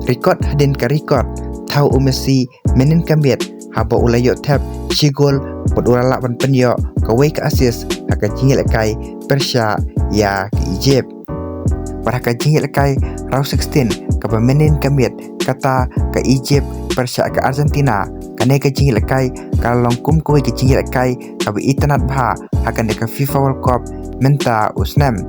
Record hadin ka record tau Messi menin kambet haba ulayok tab shigol pod urala ban penyo kawai ka asis haka jingil kai Persia ya ke Egypt. Pada ka jingil kai round 16 ka menin kambet kata ka Egypt Persia ke Argentina kane ka jingil kai kalong kum kawai ka jingil kai ka itanat bha haka ne ka FIFA World Cup menta usnam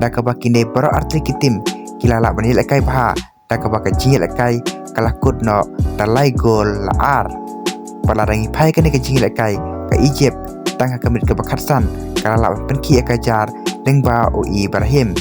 da ka bakine baro arti kitim kilala banil kai bha da ka baka jingil kai kalakut no talai gol laar pala rangi pai kane ka jingil kai ka Egypt tangha kamit ka bakharsan kalala penki ka jar dengba o Ibrahim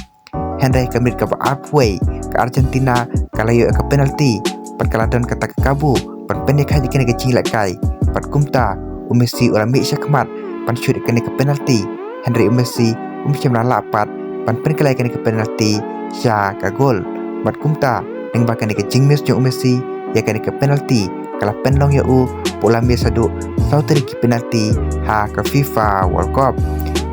Henry kamit ka halfway ka Argentina kalayo ka penalty pat kaladon kata ka kabu pat pendek haji kane ka jingil kai pat kumta Messi ora mi syakmat pan shoot kane ka penalty Henry Messi chamla lapat pan pen kalai kane ka penalty sya ka gol pat kumta deng ba kane ka jingmes jo Messi ya kane ka penalty kala penlong ya u pola me sadu sauteri ki penalty ha ka FIFA World Cup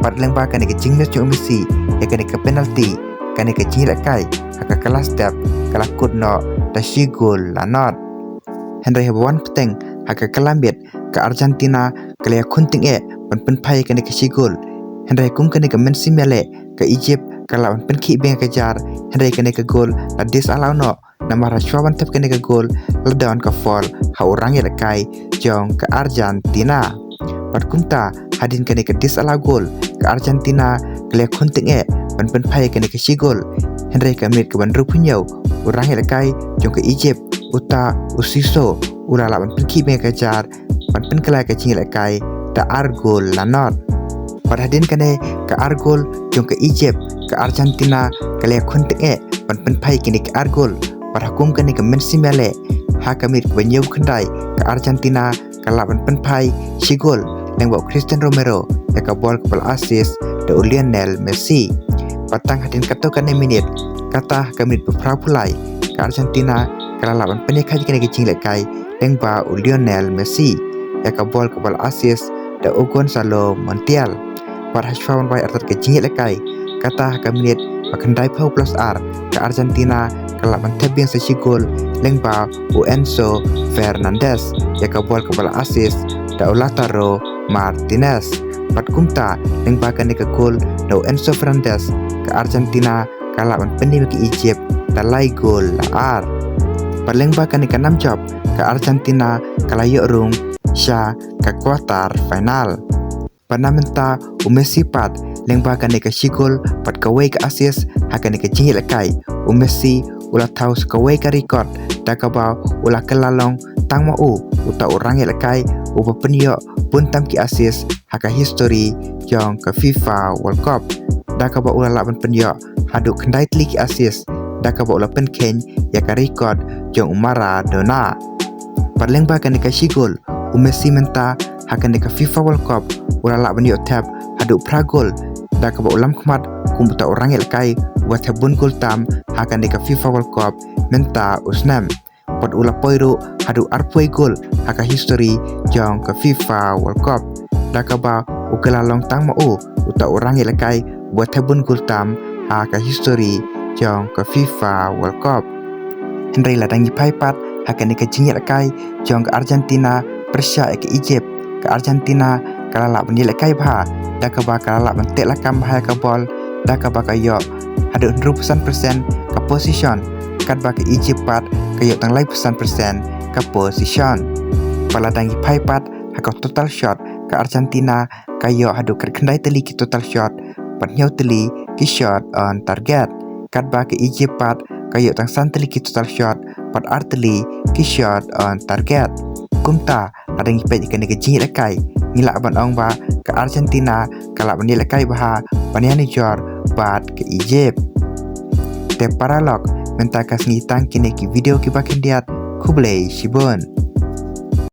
pat leng ba kane ka jingmes jo Messi ya kane ka penalty kane ka jingil kai ha ka kala step kala kudno ta shigol lanot Henry habawan peteng ha ka kalambet ka Argentina kala kunting pan pen pai kane ka shigol Henry kum kane ka Messi mele ka Egypt kala pen ki beng ka jar Henry kane ka gol la dis alauno nama rashwawan tap kane ka gol la dawn ka fall ha orang ya kai jong ka Argentina pat kumta hadin kane ka dis ala gol ka Argentina kala kunting pan pen pai kane ka shigol Henry ka mit ka ban rupunyau orang ya kai jong ka Egypt uta usiso urala pan pen ki beng ka jar pan pen kala ka jingil kai ta argol lanot pada hadin kane ka argol jong ka Egypt ka Argentina kala kunting pan pen pai kane ka argol pada hukum kane ka Messi mele ha kamit banyau khandai ka Argentina kala pen pai shigol lengbo Cristiano Romero ya ka bol kepal assist de Lionel Messi patang hadin kato kane minit kata kamit beprapulai ka Argentina kala lawan penek haji kane kecing lekai lengba Lionel Messi ya ka bol kepal assist de Gonzalo Montiel pada hasfawan bai artat kecing lekai kata ka minit bakandai pau plus R ka Argentina kala tebing seshigol lengba Enzo Fernandez ya ka bol kepala assist da Lautaro Martinez pat kumta lengba kane ka gol da Enzo Fernandez ka Argentina kala pendi ke Egypt da lai gol laar pat lengba kane ka namjob ka Argentina kala yorung sya ka quarter final panamenta Messi pat lengba kane ka shigol pat kawai ka assist hakane ka jingil kai Messi ulah tahu sekawai ka record da ka ba ulah kelalong tang mau uta orang ya kai upa penyo pun tam ki assist haka history jong ka FIFA World Cup da ka ba ulah laban penyo hadu kendai tli ki assist da ka ba ulah pen ken ya ka record jong Maradona parleng ba kan ka shigol Messi menta haka ka FIFA World Cup ulah laban yo tab hadu pragol da ka ba ulam khmat kumbuta orang ya kai buat habun gol tam hakan ka FIFA World Cup menta usnam pod ula poiru hadu arpoi gol haka history jong ka FIFA World Cup daka ba ukela long tang mau uta orang ya kai buat habun gol tam haka history jong ka FIFA World Cup Henry ladang pai pat hakan ka jingil kai jong ka Argentina Persia ke Egypt ka Argentina kala la banil kai bha daka ba kala la bantek la kam ha ka bol daka ba ka yo ada 100% ke position kat bagi Egypt pat kayo tang lai persen ke position pala dangi pai pat haka total shot ke Argentina kayo hadu kendai teli ki total shot pat nyau teli ki shot on target kat bagi Egypt pat kayo tang san teli ki total shot pat arteli ki shot on target kumta adangi pai kan ke jingil kai ngila ban ong ba ke Argentina kala banil kai bah baniani jor bat ke Egypt te paralog mentakas ngitang kine ki video ki bakin diat kublai shibon